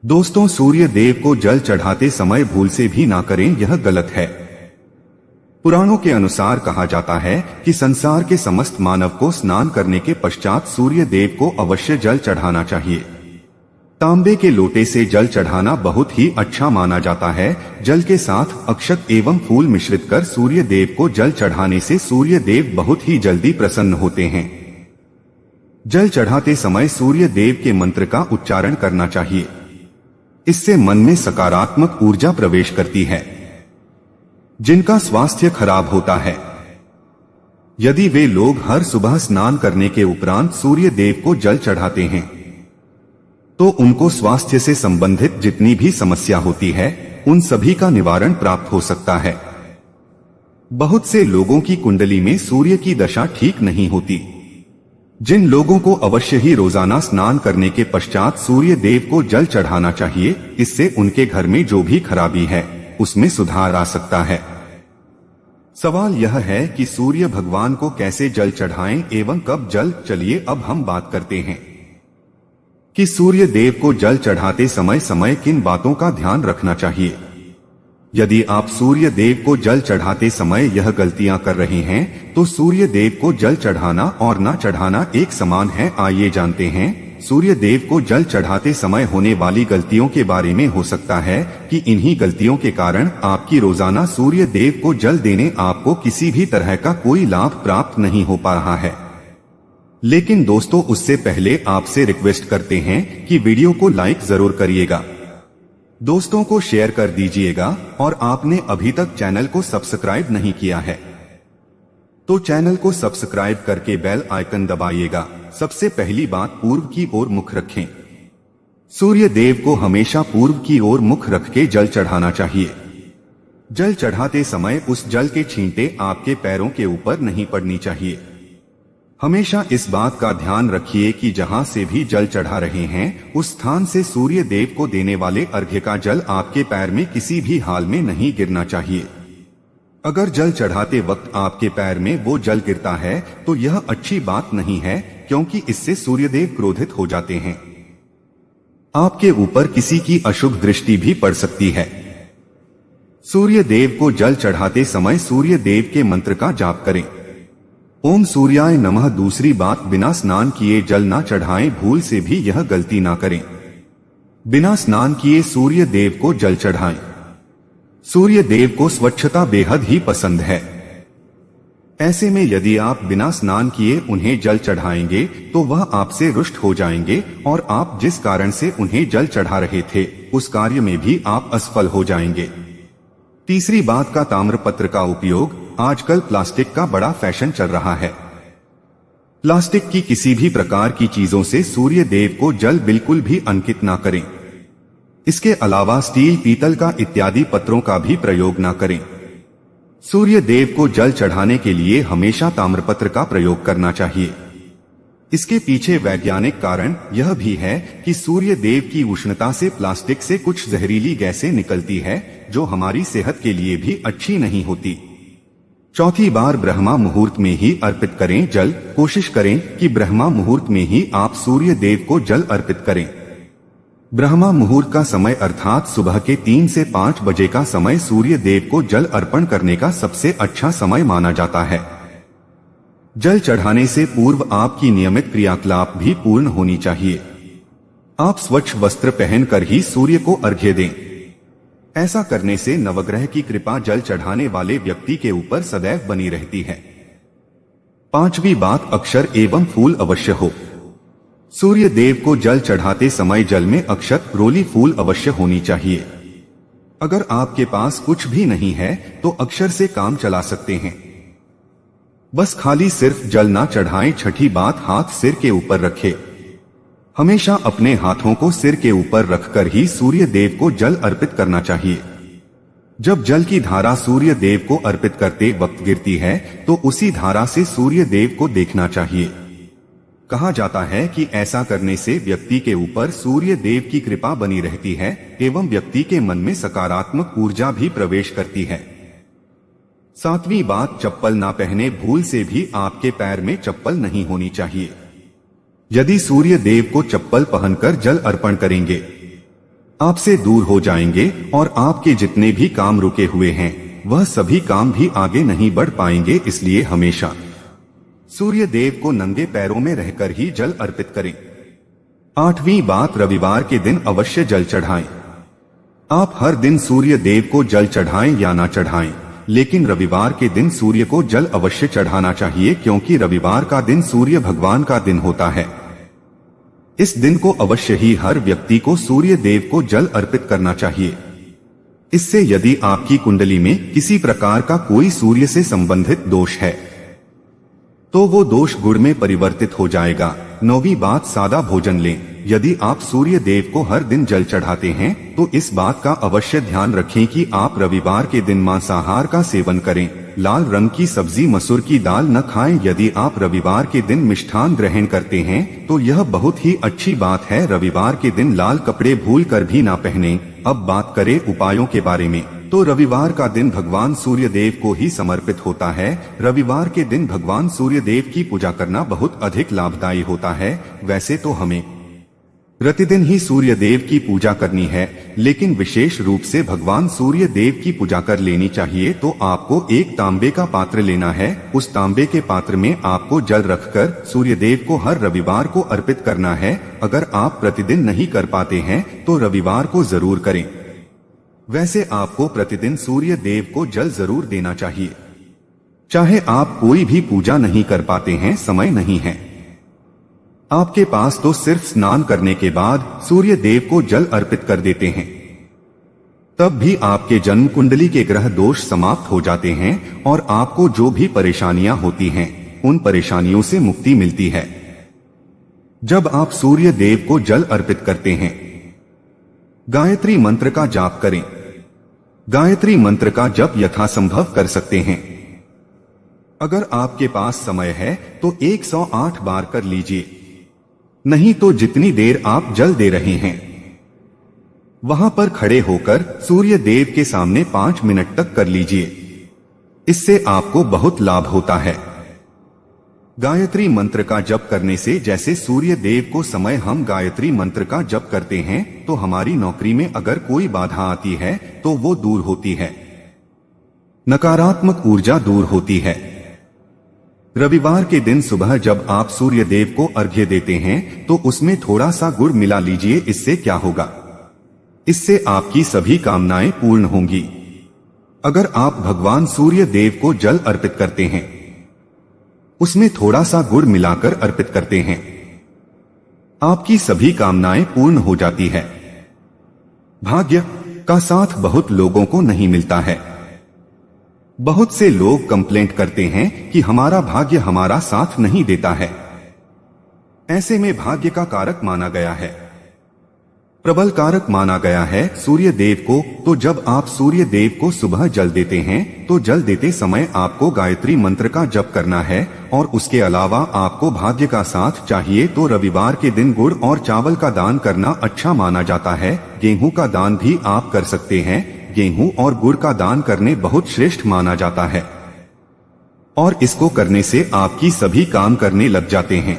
दोस्तों, सूर्य देव को जल चढ़ाते समय भूल से भी ना करें, यह गलत है। पुराणों के अनुसार कहा जाता है कि संसार के समस्त मानव को स्नान करने के पश्चात सूर्य देव को अवश्य जल चढ़ाना चाहिए। तांबे के लोटे से जल चढ़ाना बहुत ही अच्छा माना जाता है। जल के साथ अक्षत एवं फूल मिश्रित कर सूर्य देव को जल चढ़ाने से सूर्य देव बहुत ही जल्दी प्रसन्न होते हैं। जल चढ़ाते समय सूर्य देव के मंत्र का उच्चारण करना चाहिए। इससे मन में सकारात्मक ऊर्जा प्रवेश करती है। जिनका स्वास्थ्य खराब होता है, यदि वे लोग हर सुबह स्नान करने के उपरांत सूर्य देव को जल चढ़ाते हैं, तो उनको स्वास्थ्य से संबंधित जितनी भी समस्या होती है, उन सभी का निवारण प्राप्त हो सकता है। बहुत से लोगों की कुंडली में सूर्य की दशा ठीक नहीं होती। जिन लोगों को अवश्य ही रोजाना स्नान करने के पश्चात सूर्य देव को जल चढ़ाना चाहिए, इससे उनके घर में जो भी खराबी है उसमें सुधार आ सकता है। सवाल यह है कि सूर्य भगवान को कैसे जल चढ़ाएं एवं कब जल। चलिए अब हम बात करते हैं कि सूर्य देव को जल चढ़ाते समय समय किन बातों का ध्यान रखना चाहिए। यदि आप सूर्य देव को जल चढ़ाते समय यह गलतियां कर रहे हैं, तो सूर्य देव को जल चढ़ाना और ना चढ़ाना एक समान है। आइए जानते हैं सूर्य देव को जल चढ़ाते समय होने वाली गलतियों के बारे में। हो सकता है कि इन्हीं गलतियों के कारण आपकी रोजाना सूर्य देव को जल देने आपको किसी भी तरह का कोई लाभ प्राप्त नहीं हो पा रहा है। लेकिन दोस्तों, उससे पहले आपसे रिक्वेस्ट करते हैं कि वीडियो को लाइक जरूर करिएगा, दोस्तों को शेयर कर दीजिएगा, और आपने अभी तक चैनल को सब्सक्राइब नहीं किया है तो चैनल को सब्सक्राइब करके बेल आइकन दबाइएगा। सबसे पहली बात, पूर्व की ओर मुख रखें। सूर्य देव को हमेशा पूर्व की ओर मुख रख के जल चढ़ाना चाहिए। जल चढ़ाते समय उस जल के छींटे आपके पैरों के ऊपर नहीं पड़नी चाहिए। हमेशा इस बात का ध्यान रखिए कि जहां से भी जल चढ़ा रहे हैं, उस स्थान से सूर्य देव को देने वाले अर्घ्य का जल आपके पैर में किसी भी हाल में नहीं गिरना चाहिए। अगर जल चढ़ाते वक्त आपके पैर में वो जल गिरता है तो यह अच्छी बात नहीं है, क्योंकि इससे सूर्यदेव क्रोधित हो जाते हैं। आपके ऊपर किसी की अशुभ दृष्टि भी पड़ सकती है। सूर्य देव को जल चढ़ाते समय सूर्य देव के मंत्र का जाप करें। ओम सूर्याय नमः। दूसरी बात, बिना स्नान किए जल ना चढ़ाएं। भूल से भी यह गलती ना करें। बिना स्नान किए सूर्य देव को जल चढ़ाएं। सूर्य देव को स्वच्छता बेहद ही पसंद है। ऐसे में यदि आप बिना स्नान किए उन्हें जल चढ़ाएंगे तो वह आपसे रुष्ट हो जाएंगे, और आप जिस कारण से उन्हें जल चढ़ा रहे थे उस कार्य में भी आप असफल हो जाएंगे। तीसरी बात का, ताम्रपत्र का उपयोग। आजकल प्लास्टिक का बड़ा फैशन चल रहा है। प्लास्टिक की किसी भी प्रकार की चीजों से सूर्य देव को जल बिल्कुल भी अंकित ना करें। इसके अलावा स्टील, पीतल का इत्यादि पत्रों का भी प्रयोग ना करें। सूर्य देव को जल चढ़ाने के लिए हमेशा ताम्रपत्र का प्रयोग करना चाहिए। इसके पीछे वैज्ञानिक कारण यह भी है कि सूर्य देव की उष्णता से प्लास्टिक से कुछ जहरीली गैसें निकलती है, जो हमारी सेहत के लिए भी अच्छी नहीं होती। चौथी बार, ब्रह्मा मुहूर्त में ही अर्पित करें जल। कोशिश करें कि ब्रह्मा मुहूर्त में ही आप सूर्य देव को जल अर्पित करें। ब्रह्मा मुहूर्त का समय अर्थात सुबह के 3 से 5 बजे का समय सूर्य देव को जल अर्पण करने का सबसे अच्छा समय माना जाता है। जल चढ़ाने से पूर्व आपकी नियमित क्रियाकलाप भी पूर्ण होनी चाहिए। आप स्वच्छ वस्त्र पहनकर ही सूर्य को अर्घ्य दें। ऐसा करने से नवग्रह की कृपा जल चढ़ाने वाले व्यक्ति के ऊपर सदैव बनी रहती है। पांचवी बात, अक्षर एवं फूल अवश्य हो। सूर्य देव को जल चढ़ाते समय जल में अक्षत, रोली, फूल अवश्य होनी चाहिए। अगर आपके पास कुछ भी नहीं है तो अक्षर से काम चला सकते हैं। बस खाली सिर्फ जल ना चढ़ाएं। छठी बात, हाथ सिर के ऊपर रखें। हमेशा अपने हाथों को सिर के ऊपर रखकर ही सूर्य देव को जल अर्पित करना चाहिए। जब जल की धारा सूर्य देव को अर्पित करते वक्त गिरती है तो उसी धारा से सूर्य देव को देखना चाहिए। कहा जाता है कि ऐसा करने से व्यक्ति के ऊपर सूर्य देव की कृपा बनी रहती है एवं व्यक्ति के मन में सकारात्मक ऊर्जा भी प्रवेश करती है। सातवीं बात, चप्पल ना पहने। भूल से भी आपके पैर में चप्पल नहीं होनी चाहिए। यदि सूर्य देव को चप्पल पहनकर जल अर्पण करेंगे आपसे दूर हो जाएंगे और आपके जितने भी काम रुके हुए हैं वह सभी काम भी आगे नहीं बढ़ पाएंगे। इसलिए हमेशा सूर्य देव को नंगे पैरों में रहकर ही जल अर्पित करें। 8वीं बात, रविवार के दिन अवश्य जल चढ़ाएं। आप हर दिन सूर्य देव को जल चढ़ाएं या ना चढ़ाएं, लेकिन रविवार के दिन सूर्य को जल अवश्य चढ़ाना चाहिए, क्योंकि रविवार का दिन सूर्य भगवान का दिन होता है। इस दिन को अवश्य ही हर व्यक्ति को सूर्य देव को जल अर्पित करना चाहिए। इससे यदि आपकी कुंडली में किसी प्रकार का कोई सूर्य से संबंधित दोष है तो वो दोष गुण में परिवर्तित हो जाएगा। 9वीं बात, सादा भोजन लें। यदि आप सूर्य देव को हर दिन जल चढ़ाते हैं तो इस बात का अवश्य ध्यान रखें कि आप रविवार के दिन मांसाहार का सेवन करें। लाल रंग की सब्जी, मसूर की दाल न खाएं। यदि आप रविवार के दिन मिष्ठान ग्रहण करते हैं तो यह बहुत ही अच्छी बात है। रविवार के दिन लाल कपड़े भूल कर भी ना पहने। अब बात करें उपायों के बारे में, तो रविवार का दिन भगवान सूर्य देव को ही समर्पित होता है। रविवार के दिन भगवान सूर्य देव की पूजा करना बहुत अधिक लाभदायी होता है। वैसे तो हमें प्रतिदिन ही सूर्य देव की पूजा करनी है, लेकिन विशेष रूप से भगवान सूर्य देव की पूजा कर लेनी चाहिए। तो आपको एक तांबे का पात्र लेना है। उस तांबे के पात्र में आपको जल रखकर सूर्य देव को हर रविवार को अर्पित करना है। अगर आप प्रतिदिन नहीं कर पाते हैं तो रविवार को जरूर करें। वैसे आपको प्रतिदिन सूर्य देव को जल जरूर देना चाहिए, चाहे आप कोई भी पूजा नहीं कर पाते हैं, समय नहीं है आपके पास, तो सिर्फ स्नान करने के बाद सूर्य देव को जल अर्पित कर देते हैं। तब भी आपके जन्म कुंडली के ग्रह दोष समाप्त हो जाते हैं और आपको जो भी परेशानियां होती हैं उन परेशानियों से मुक्ति मिलती है। जब आप सूर्य देव को जल अर्पित करते हैं, गायत्री मंत्र का जाप करें। गायत्री मंत्र का जप यथासंभव कर सकते हैं। अगर आपके पास समय है तो 108 बार कर लीजिए, नहीं तो जितनी देर आप जल दे रहे हैं वहां पर खड़े होकर सूर्य देव के सामने 5 मिनट तक कर लीजिए। इससे आपको बहुत लाभ होता है। गायत्री मंत्र का जप करने से, जैसे सूर्य देव को समय हम गायत्री मंत्र का जप करते हैं तो हमारी नौकरी में अगर कोई बाधा आती है तो वो दूर होती है, नकारात्मक ऊर्जा दूर होती है। रविवार के दिन सुबह जब आप सूर्य देव को अर्घ्य देते हैं तो उसमें थोड़ा सा गुड़ मिला लीजिए। इससे क्या होगा, इससे आपकी सभी कामनाएं पूर्ण होंगी। अगर आप भगवान सूर्य देव को जल अर्पित करते हैं, उसमें थोड़ा सा गुड़ मिलाकर अर्पित करते हैं, आपकी सभी कामनाएं पूर्ण हो जाती है। भाग्य का साथ बहुत लोगों को नहीं मिलता है। बहुत से लोग कंप्लेंट करते हैं कि हमारा भाग्य हमारा साथ नहीं देता है। ऐसे में भाग्य का कारक माना गया है, प्रबल कारक माना गया है सूर्य देव को। तो जब आप सूर्य देव को सुबह जल देते हैं तो जल देते समय आपको गायत्री मंत्र का जप करना है। और उसके अलावा आपको भाग्य का साथ चाहिए तो रविवार के दिन गुड़ और चावल का दान करना अच्छा माना जाता है। गेहूं का दान भी आप कर सकते हैं। गेहूं और गुड़ का दान करने बहुत श्रेष्ठ माना जाता है और इसको करने से आपकी सभी काम करने लग जाते हैं।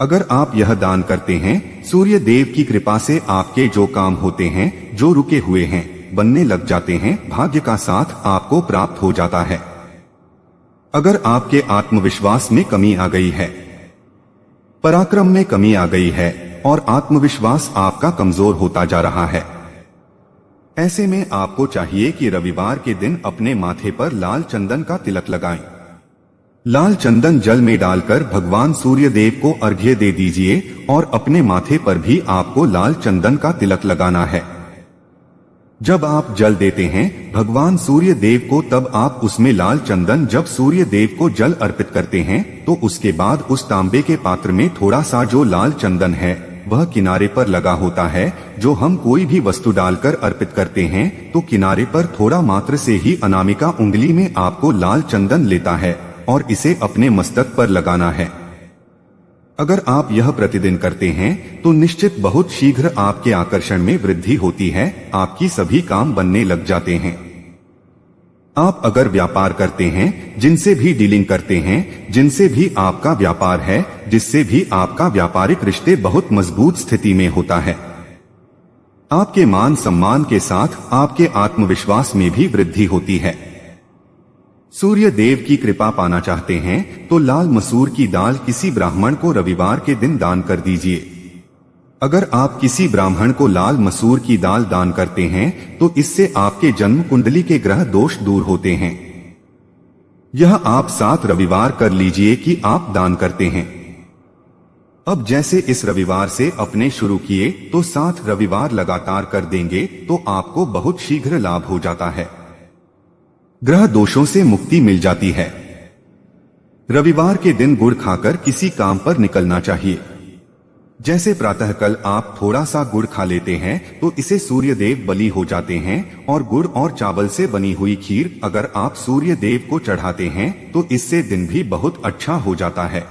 अगर आप यह दान करते हैं, सूर्य देव की कृपा से आपके जो काम होते हैं, जो रुके हुए हैं, बनने लग जाते हैं। भाग्य का साथ आपको प्राप्त हो जाता है। अगर आपके आत्मविश्वास में कमी आ गई है, पराक्रम में कमी आ गई है और आत्मविश्वास आपका कमजोर होता जा रहा है, ऐसे में आपको चाहिए कि रविवार के दिन अपने माथे पर लाल चंदन का तिलक लगाएं। लाल चंदन जल में डालकर भगवान सूर्य देव को अर्घ्य दे दीजिए और अपने माथे पर भी आपको लाल चंदन का तिलक लगाना है। जब आप जल देते हैं भगवान सूर्य देव को, तब आप उसमें लाल चंदन, जब सूर्य देव को जल अर्पित करते हैं तो उसके बाद उस तांबे के पात्र में थोड़ा सा जो लाल चंदन है वह किनारे पर लगा होता है। जो हम कोई भी वस्तु डालकर अर्पित करते हैं तो किनारे पर थोड़ा मात्र से ही अनामिका उंगली में आपको लाल चंदन लेता है और इसे अपने मस्तक पर लगाना है। अगर आप यह प्रतिदिन करते हैं तो निश्चित बहुत शीघ्र आपके आकर्षण में वृद्धि होती है, आपकी सभी काम बनने लग जाते हैं। आप अगर व्यापार करते हैं, जिनसे भी डीलिंग करते हैं, जिनसे भी आपका व्यापार है, जिससे भी आपका व्यापारिक रिश्ते बहुत मजबूत स्थिति में होता है, आपके मान सम्मान के साथ आपके आत्मविश्वास में भी वृद्धि होती है। सूर्य देव की कृपा पाना चाहते हैं तो लाल मसूर की दाल किसी ब्राह्मण को रविवार के दिन दान कर दीजिए। अगर आप किसी ब्राह्मण को लाल मसूर की दाल दान करते हैं तो इससे आपके जन्म कुंडली के ग्रह दोष दूर होते हैं। यह आप 7 रविवार कर लीजिए कि आप दान करते हैं। अब जैसे इस रविवार से अपने शुरू किए तो 7 रविवार लगातार कर देंगे तो आपको बहुत शीघ्र लाभ हो जाता है। ग्रह दोषों से मुक्ति मिल जाती है। रविवार के दिन गुड़ खाकर किसी काम पर निकलना चाहिए। जैसे प्रातःकाल आप थोड़ा सा गुड़ खा लेते हैं तो इसे सूर्य देव बलि हो जाते हैं और गुड़ और चावल से बनी हुई खीर अगर आप सूर्य देव को चढ़ाते हैं तो इससे दिन भी बहुत अच्छा हो जाता है।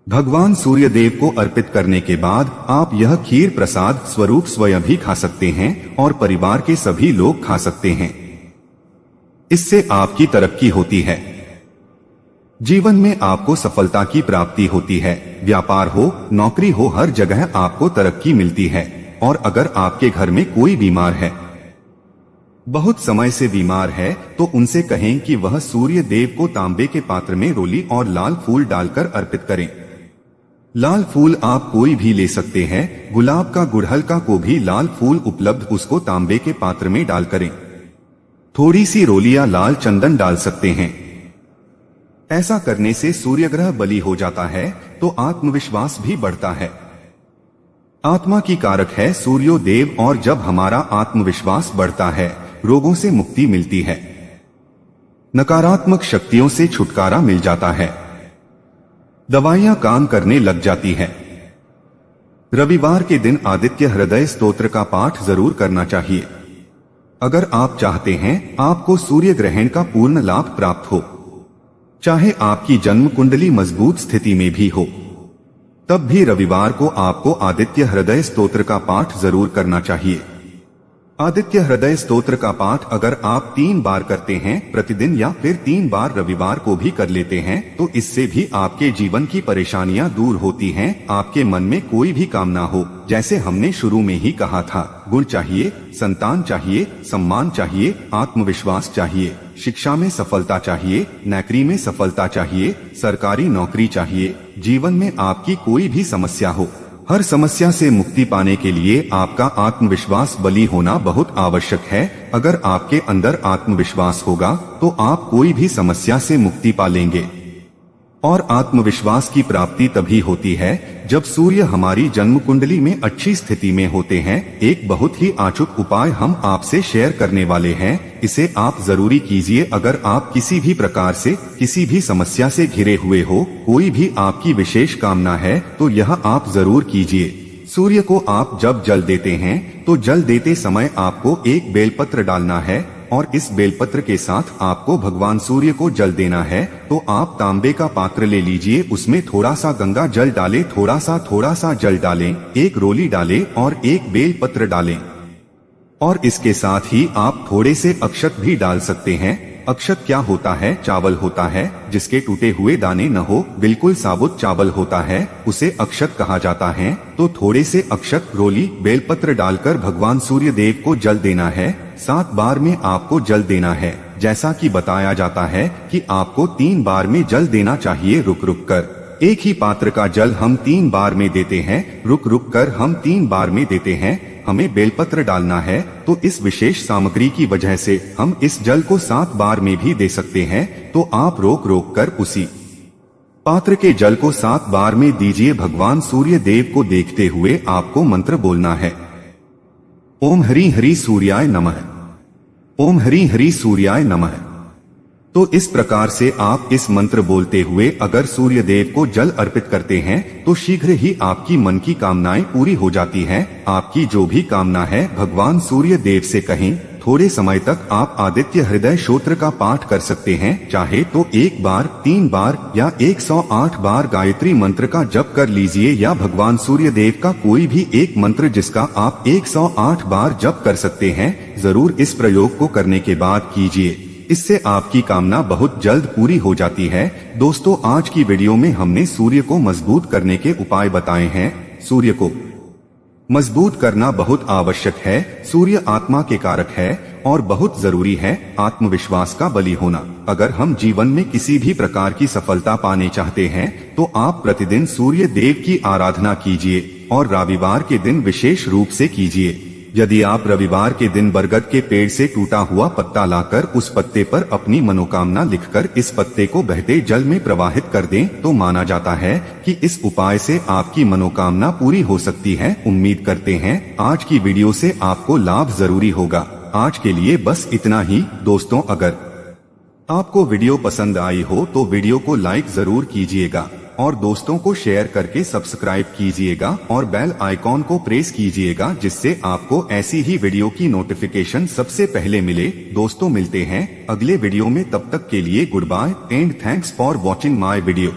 भगवान सूर्य देव को अर्पित करने के बाद आप यह खीर प्रसाद स्वरूप स्वयं भी खा सकते हैं और परिवार के सभी लोग खा सकते हैं। इससे आपकी तरक्की होती है। जीवन में आपको सफलता की प्राप्ति होती है। व्यापार हो, नौकरी हो, हर जगह आपको तरक्की मिलती है। और अगर आपके घर में कोई बीमार है, बहुत समय से बीमार है, तो उनसे कहें कि वह सूर्य देव को तांबे के पात्र में रोली और लाल फूल डालकर अर्पित करें। लाल फूल आप कोई भी ले सकते हैं। गुलाब का, गुड़हल का को भी लाल फूल उपलब्ध, उसको तांबे के पात्र में डाल करें। थोड़ी सी रोली या लाल चंदन डाल सकते हैं। ऐसा करने से सूर्य ग्रह बलि हो जाता है तो आत्मविश्वास भी बढ़ता है। आत्मा की कारक है सूर्यो देव और जब हमारा आत्मविश्वास बढ़ता है रोगों से मुक्ति मिलती है, नकारात्मक शक्तियों से छुटकारा मिल जाता है, दवाइयां काम करने लग जाती है। रविवार के दिन आदित्य हृदय स्तोत्र का पाठ जरूर करना चाहिए। अगर आप चाहते हैं आपको सूर्य ग्रहण का पूर्ण लाभ प्राप्त हो, चाहे आपकी जन्म कुंडली मजबूत स्थिति में भी हो, तब भी रविवार को आपको आदित्य हृदय स्तोत्र का पाठ जरूर करना चाहिए। आदित्य हृदय स्तोत्र का पाठ अगर आप 3 बार करते हैं प्रतिदिन या फिर 3 बार रविवार को भी कर लेते हैं तो इससे भी आपके जीवन की परेशानियां दूर होती हैं। आपके मन में कोई भी कामना हो, जैसे हमने शुरू में ही कहा था, गुण चाहिए, संतान चाहिए, सम्मान चाहिए, आत्मविश्वास चाहिए, शिक्षा में सफलता चाहिए, नौकरी में सफलता चाहिए, सरकारी नौकरी चाहिए, जीवन में आपकी कोई भी समस्या हो, हर समस्या से मुक्ति पाने के लिए आपका आत्मविश्वास बली होना बहुत आवश्यक है। अगर आपके अंदर आत्मविश्वास होगा तो आप कोई भी समस्या से मुक्ति पा लेंगे। और आत्मविश्वास की प्राप्ति तभी होती है जब सूर्य हमारी जन्म कुंडली में अच्छी स्थिति में होते हैं। एक बहुत ही अचूक उपाय हम आपसे शेयर करने वाले हैं, इसे आप जरूरी कीजिए। अगर आप किसी भी प्रकार से किसी भी समस्या से घिरे हुए हो, कोई भी आपकी विशेष कामना है तो यह आप जरूर कीजिए। सूर्य को आप जब जल देते हैं तो जल देते समय आपको एक बेलपत्र डालना है और इस बेलपत्र के साथ आपको भगवान सूर्य को जल देना है। तो आप तांबे का पात्र ले लीजिए, उसमें थोड़ा सा गंगा जल डालें, थोड़ा सा जल डालें, एक रोली डालें और एक बेलपत्र डालें। और इसके साथ ही आप थोड़े से अक्षत भी डाल सकते हैं। अक्षत क्या होता है? चावल होता है जिसके टूटे हुए दाने न हो, बिल्कुल साबुत चावल होता है, उसे अक्षत कहा जाता है। तो थोड़े से अक्षत, रोली, बेलपत्र डालकर भगवान सूर्य देव को जल देना है। 7 बार में आपको जल देना है। जैसा कि बताया जाता है कि आपको 3 बार में जल देना चाहिए रुक रुक कर। एक ही पात्र का जल हम 3 बार में देते हैं, रुक रुक कर हम 3 बार में देते हैं। हमें बेलपत्र डालना है तो इस विशेष सामग्री की वजह से हम इस जल को 7 बार में भी दे सकते हैं। तो आप रोक रोक कर उसी पात्र के जल को 7 बार में दीजिए। भगवान सूर्य देव को देखते हुए आपको मंत्र बोलना है, ओम हरि हरि सूर्याय नमः, ओम हरि हरि सूर्याय नमः। तो इस प्रकार से आप इस मंत्र बोलते हुए अगर सूर्य देव को जल अर्पित करते हैं तो शीघ्र ही आपकी मन की कामनाएं पूरी हो जाती हैं। आपकी जो भी कामना है भगवान सूर्य देव से कहें। थोड़े समय तक आप आदित्य हृदय स्तोत्र का पाठ कर सकते हैं। चाहे तो 1 बार, 3 बार या 108 बार गायत्री मंत्र का जप कर लीजिए या भगवान सूर्य देव का कोई भी एक मंत्र जिसका आप 108 बार जप कर सकते हैं। जरूर इस प्रयोग को करने के बाद कीजिए, इससे आपकी कामना बहुत जल्द पूरी हो जाती है। दोस्तों, आज की वीडियो में हमने सूर्य को मजबूत करने के उपाय बताए हैं। सूर्य को मजबूत करना बहुत आवश्यक है। सूर्य आत्मा के कारक है और बहुत जरूरी है आत्मविश्वास का बलि होना। अगर हम जीवन में किसी भी प्रकार की सफलता पाने चाहते हैं तो आप प्रतिदिन सूर्य देव की आराधना कीजिए और रविवार के दिन विशेष रूप से कीजिए। यदि आप रविवार के दिन बरगद के पेड़ से टूटा हुआ पत्ता लाकर उस पत्ते पर अपनी मनोकामना लिखकर इस पत्ते को बहते जल में प्रवाहित कर दें तो माना जाता है कि इस उपाय से आपकी मनोकामना पूरी हो सकती है। उम्मीद करते हैं आज की वीडियो से आपको लाभ जरूरी होगा। आज के लिए बस इतना ही दोस्तों। अगर आपको वीडियो पसंद आई हो तो वीडियो को लाइक जरूर कीजिएगा और दोस्तों को शेयर करके सब्सक्राइब कीजिएगा और बेल आइकॉन को प्रेस कीजिएगा, जिससे आपको ऐसी ही वीडियो की नोटिफिकेशन सबसे पहले मिले। दोस्तों मिलते हैं अगले वीडियो में, तब तक के लिए goodbye and thanks for watching my video.